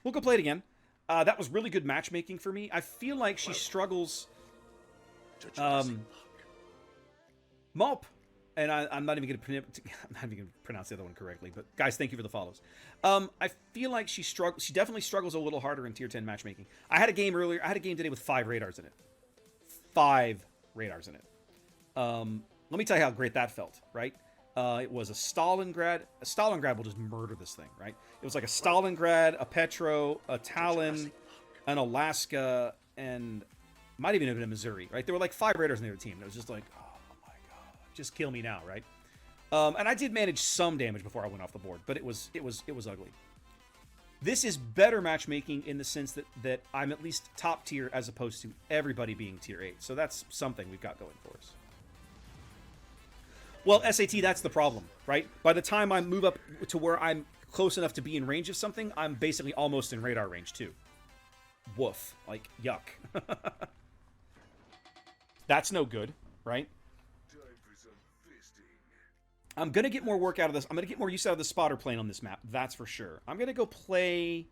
We'll go play it again. That was really good matchmaking for me. I feel like she struggles. Mop, and I'm not even going to pronounce the other one correctly. But guys, thank you for the follows. I feel like she definitely struggles a little harder in Tier 10 matchmaking. I had a game earlier. I had a game today with 5 radars in it. 5 radars in it. Let me tell you how great that felt. Right. It was a Stalingrad. A Stalingrad will just murder this thing, right? It was like a Stalingrad, a Petro, a Talon, an Alaska, and might even have been a Missouri, right? There were like 5 raiders in their team. It was just like, oh my god, just kill me now, right? And I did manage some damage before I went off the board, but it was ugly. This is better matchmaking in the sense that I'm at least top tier as opposed to everybody being tier 8. So that's something we've got going for us. Well, SAT, that's the problem, right? By the time I move up to where I'm close enough to be in range of something, I'm basically almost in radar range, too. Woof. Like, yuck. That's no good, right? I'm going to get more work out of this. I'm going to get more use out of the spotter plane on this map. That's for sure. I'm going to go play...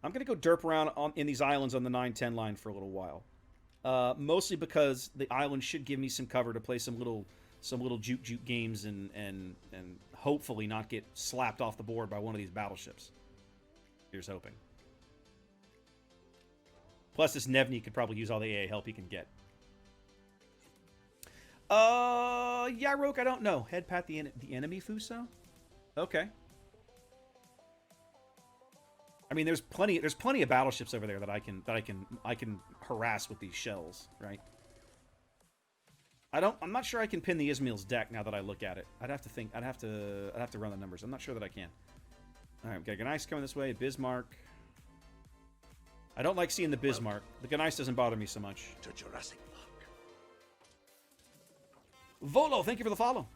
I'm going to go derp around in these islands on the 9-10 line for a little while. Mostly because the island should give me some cover to play some little juke games and hopefully not get slapped off the board by one of these battleships. Here's hoping. Plus, this Nevny could probably use all the AA help he can get. Yeah, Roke, I don't know. Head pat the enemy, Fuso? Okay. I mean, there's plenty of battleships over there that I can harass with these shells, right? I'm not sure I can pin the Ismail's deck now that I look at it. I'd have to think. I'd have to run the numbers. I'm not sure that I can. All right, we got Ganice coming this way. Bismarck. I don't like seeing the Bismarck. The Ganice doesn't bother me so much. To Jurassic Park. Volo, thank you for the follow.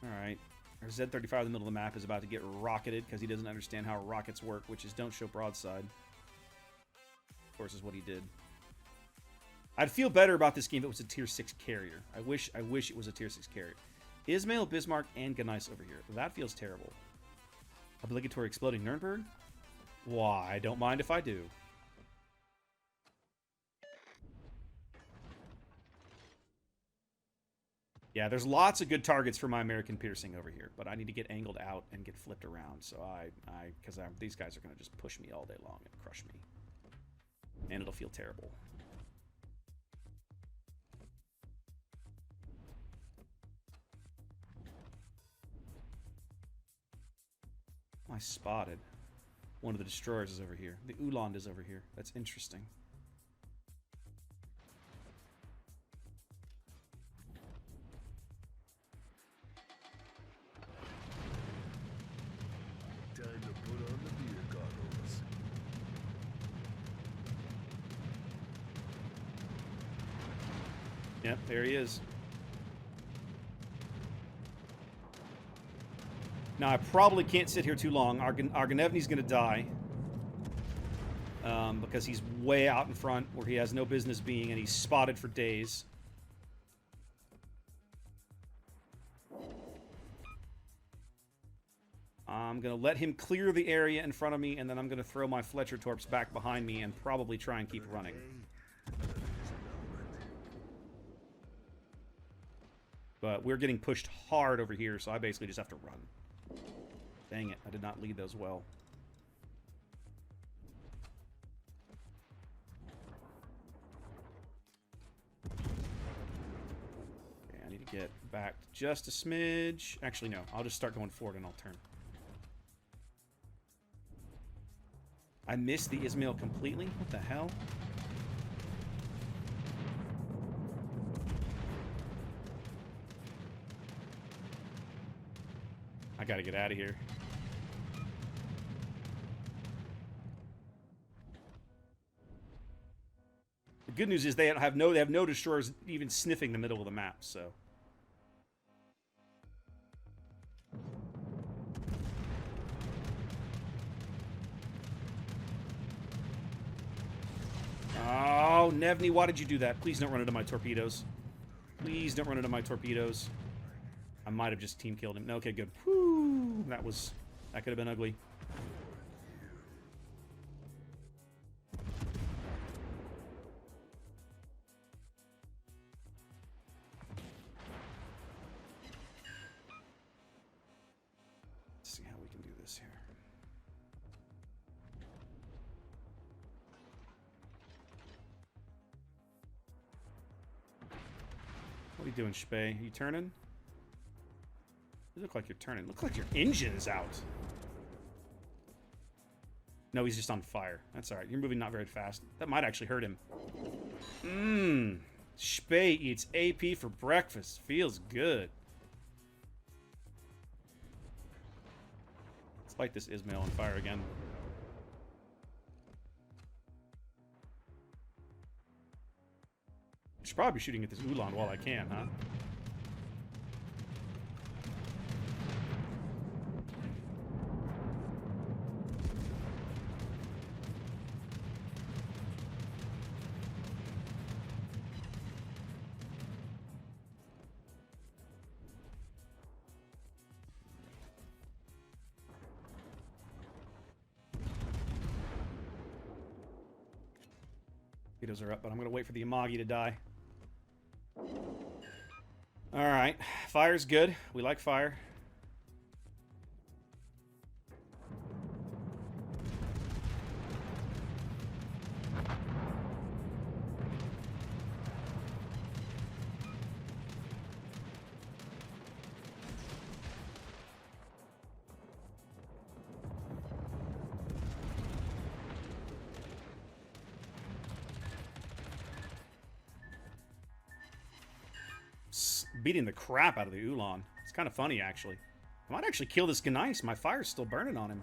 All right. Our Z-35 in the middle of the map is about to get rocketed because he doesn't understand how rockets work, which is don't show broadside. Of course, is what he did. I'd feel better about this game if it was a Tier 6 carrier. I wish it was a Tier 6 carrier. Ismail, Bismarck, and Ganice over here. That feels terrible. Obligatory exploding Nuremberg? Why, I don't mind if I do. Yeah, there's lots of good targets for my American piercing over here, but I need to get angled out and get flipped around. So because these guys are going to just push me all day long and crush me. And it'll feel terrible. I spotted. One of the destroyers is over here. The Uland is over here. That's interesting. Time to put on the beer goggles. Yep, there he is. Now, I probably can't sit here too long. Argonevny's going to die. Because he's way out in front where he has no business being, and he's spotted for days. I'm going to let him clear the area in front of me, and then I'm going to throw my Fletcher Torps back behind me and probably try and keep running. But we're getting pushed hard over here, so I basically just have to run. Dang it, I did not lead those well. Okay, I need to get back just a smidge. Actually, no, I'll just start going forward and I'll turn. I missed the Ismail completely? What the hell? I gotta get out of here. The good news is they have no destroyers even sniffing the middle of the map, so. Oh, Nevny, why did you do that? Please don't run into my torpedoes. Please don't run into my torpedoes. I might have just team killed him. Okay, good. Whew, that could have been ugly. Let's see how we can do this here. What are you doing, Spey? Are you turning? You look like you're turning. Look like your engine's out. No, he's just on fire. That's alright. You're moving not very fast. That might actually hurt him. Mmm. Spey eats AP for breakfast. Feels good. Let's light this Ismail on fire again. I should probably be shooting at this Ulan while I can, huh? Torpedoes are up, but I'm going to wait for the Amagi to die. Alright. Fire's good. We like fire. Beating the crap out of the Ulan. It's kind of funny, actually. I might actually kill this Gneiss. My fire's still burning on him.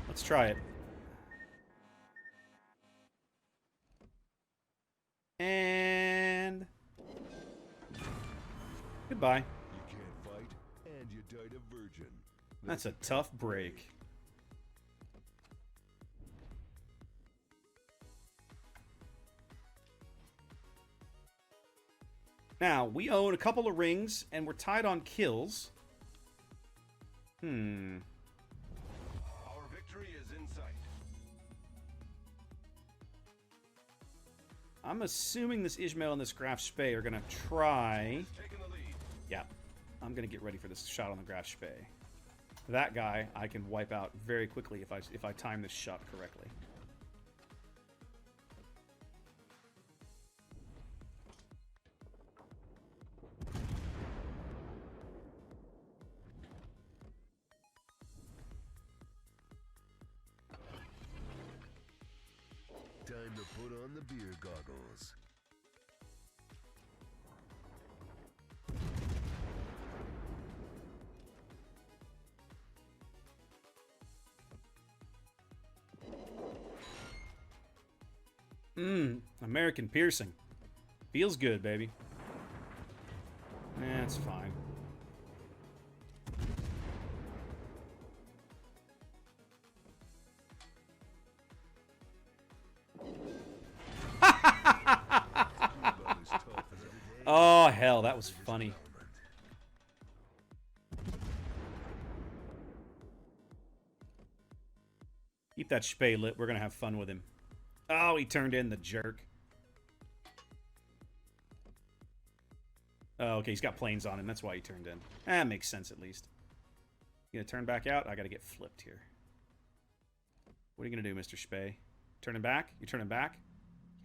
Let's try it. And... goodbye. You can't fight, and you died a virgin. That's a tough break. Now, we own a couple of rings, and we're tied on kills. Our victory is in sight. I'm assuming this Ishmael and this Graf Spey are going to try... Taking the lead. yeah, I'm going to get ready for this shot on the Graf Spey. That guy I can wipe out very quickly if I time this shot correctly. Time to put on the beer goggles. American piercing. Feels good, baby. It's fine. About as tough as every day. Oh, hell, that was funny. Keep that Spey lit. We're going to have fun with him. Oh, he turned in, the jerk. Oh, okay, he's got planes on him. That's why he turned in. That makes sense, at least. You gonna turn back out? I gotta get flipped here. What are you gonna do, Mr. Spey? Turning back? You're turning back?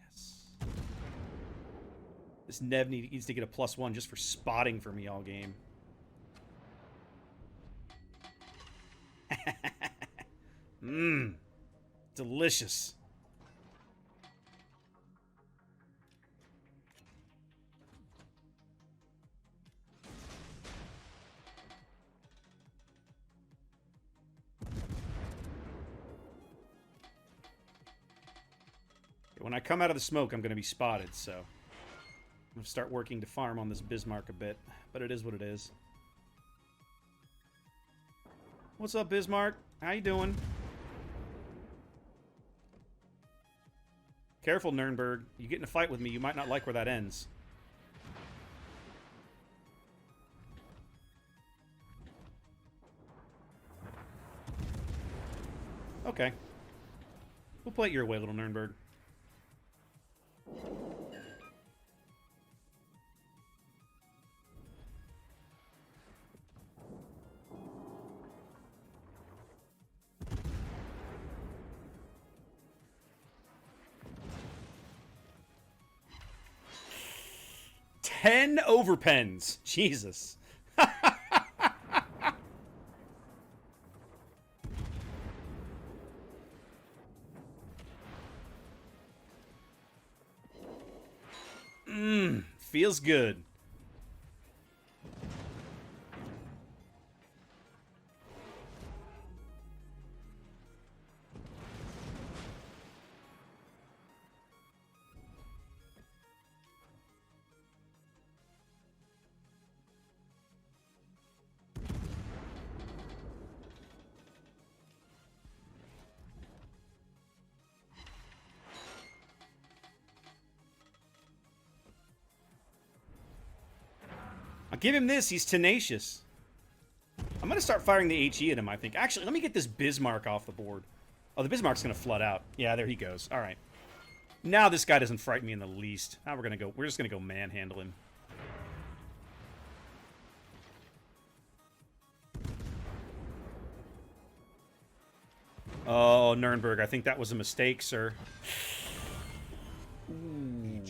Yes. This Nev needs to get a +1 just for spotting for me all game. Delicious. When I come out of the smoke, I'm going to be spotted, so I'm going to start working to farm on this Bismarck a bit, but it is what it is. What's up, Bismarck? How you doing? Careful, Nuremberg. You get in a fight with me, you might not like where that ends. Okay. We'll play it your way, little Nurnberg. Ten overpens. Jesus. Feels good. I'll give him this. He's tenacious. I'm going to start firing the HE at him, I think. Actually, let me get this Bismarck off the board. Oh, the Bismarck's going to flood out. Yeah, there he goes. All right. Now this guy doesn't frighten me in the least. Now we're just going to go manhandle him. Oh, Nurnberg, I think that was a mistake, sir. Ooh.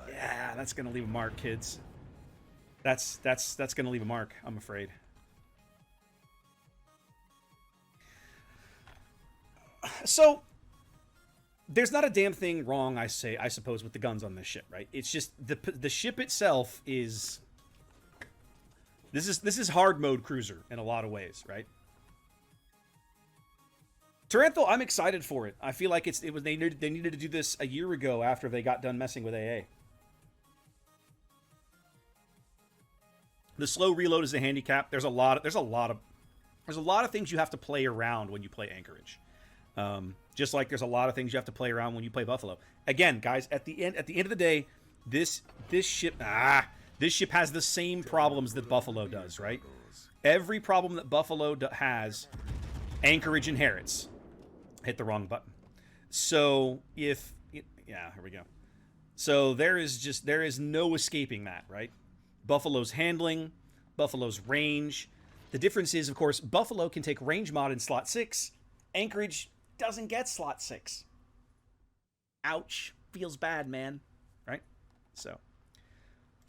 Yeah, that's going to leave a mark, kids. That's going to leave a mark, I'm afraid. So, there's not a damn thing wrong, I suppose, with the guns on this ship, right? It's just the ship itself is... This is hard mode cruiser in a lot of ways, right? Taranthal, I'm excited for it. I feel like they needed to do this a year ago after they got done messing with AA. The slow reload is a handicap. There's a lot of things you have to play around when you play Anchorage. Just like there's a lot of things you have to play around when you play Buffalo. Again, guys, at the end of the day, this ship has the same problems that Buffalo does, right? Every problem that Buffalo has, Anchorage inherits. Hit the wrong button. So here we go. So there is no escaping that, right? Buffalo's handling, Buffalo's range. The difference is, of course, Buffalo can take range mod in slot 6. Anchorage doesn't get slot 6. Ouch. Feels bad, man. Right? So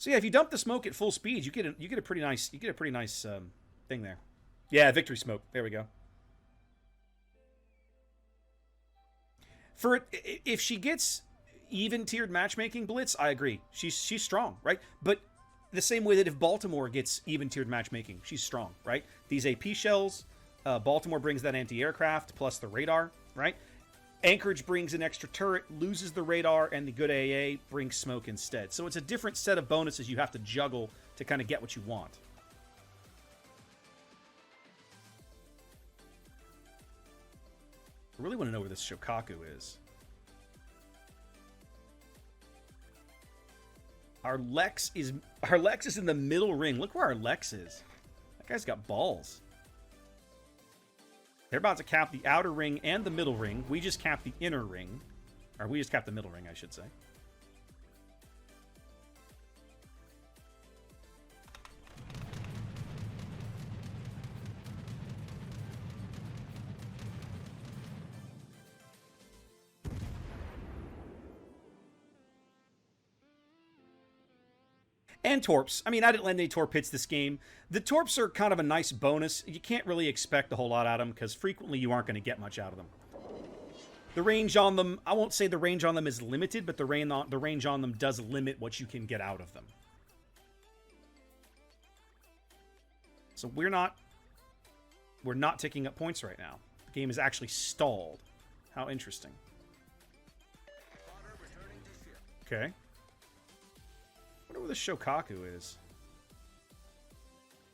yeah, if you dump the smoke at full speed, you get a pretty nice thing there. Yeah, victory smoke. There we go. If she gets even tiered matchmaking blitz, I agree. She's strong, right? But the same way that if Baltimore gets even tiered matchmaking, she's strong, right? These AP shells, Baltimore brings that anti-aircraft plus the radar, right? Anchorage brings an extra turret, loses the radar, and the good AA brings smoke instead. So it's a different set of bonuses you have to juggle to kind of get what you want. I really want to know where this Shokaku is. Our Lex is in the middle ring. Look where our Lex is. That guy's got balls. They're about to cap the outer ring and the middle ring. We just capped the inner ring. Or we just capped the middle ring, I should say. And Torps. I mean, I didn't land any Torpits this game. The Torps are kind of a nice bonus. You can't really expect a whole lot out of them because frequently you aren't going to get much out of them. The range on them, I won't say the range on them is limited, but the range on them does limit what you can get out of them. So we're not ticking up points right now. The game is actually stalled. How interesting. Okay. I wonder where the Shokaku is.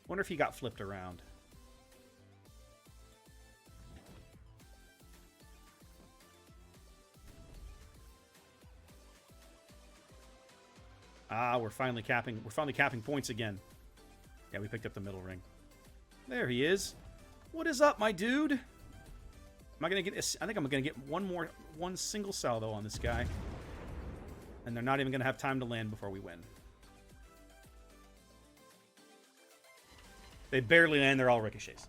Wonder if he got flipped around. Ah, we're finally capping points again. Yeah, we picked up the middle ring. There he is. What is up, my dude? Am I going to get... I think I'm going to get one single salvo on this guy. And they're not even going to have time to land before we win. They barely land, they're all ricochets.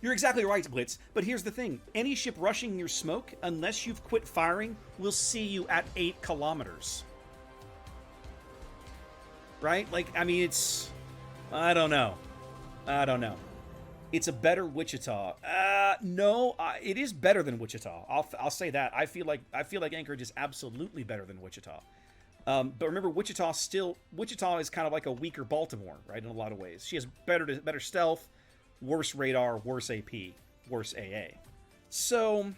You're exactly right, Blitz. But here's the thing. Any ship rushing your smoke, unless you've quit firing, will see you at 8 kilometers. Right? Like, I mean, it's... I don't know. It's a better Wichita. No, it is better than Wichita. I'll say that. I feel like Anchorage is absolutely better than Wichita. But remember, Wichita is kind of like a weaker Baltimore, right? In a lot of ways, she has better stealth, worse radar, worse AP, worse AA. So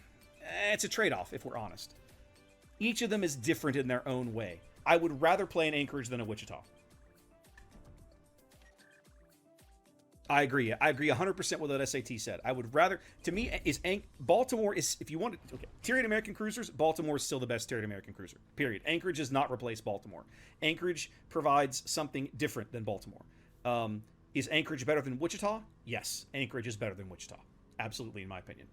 it's a trade-off, if we're honest. Each of them is different in their own way. I would rather play an Anchorage than a Wichita. I agree 100% with what SAT said. I would rather, to me, Baltimore is, if you want to, okay, Tier VIII American cruisers, Baltimore is still the best Tier VIII American cruiser, period. Anchorage does not replace Baltimore. Anchorage provides something different than Baltimore. Is Anchorage better than Wichita? Yes, Anchorage is better than Wichita. Absolutely, in my opinion.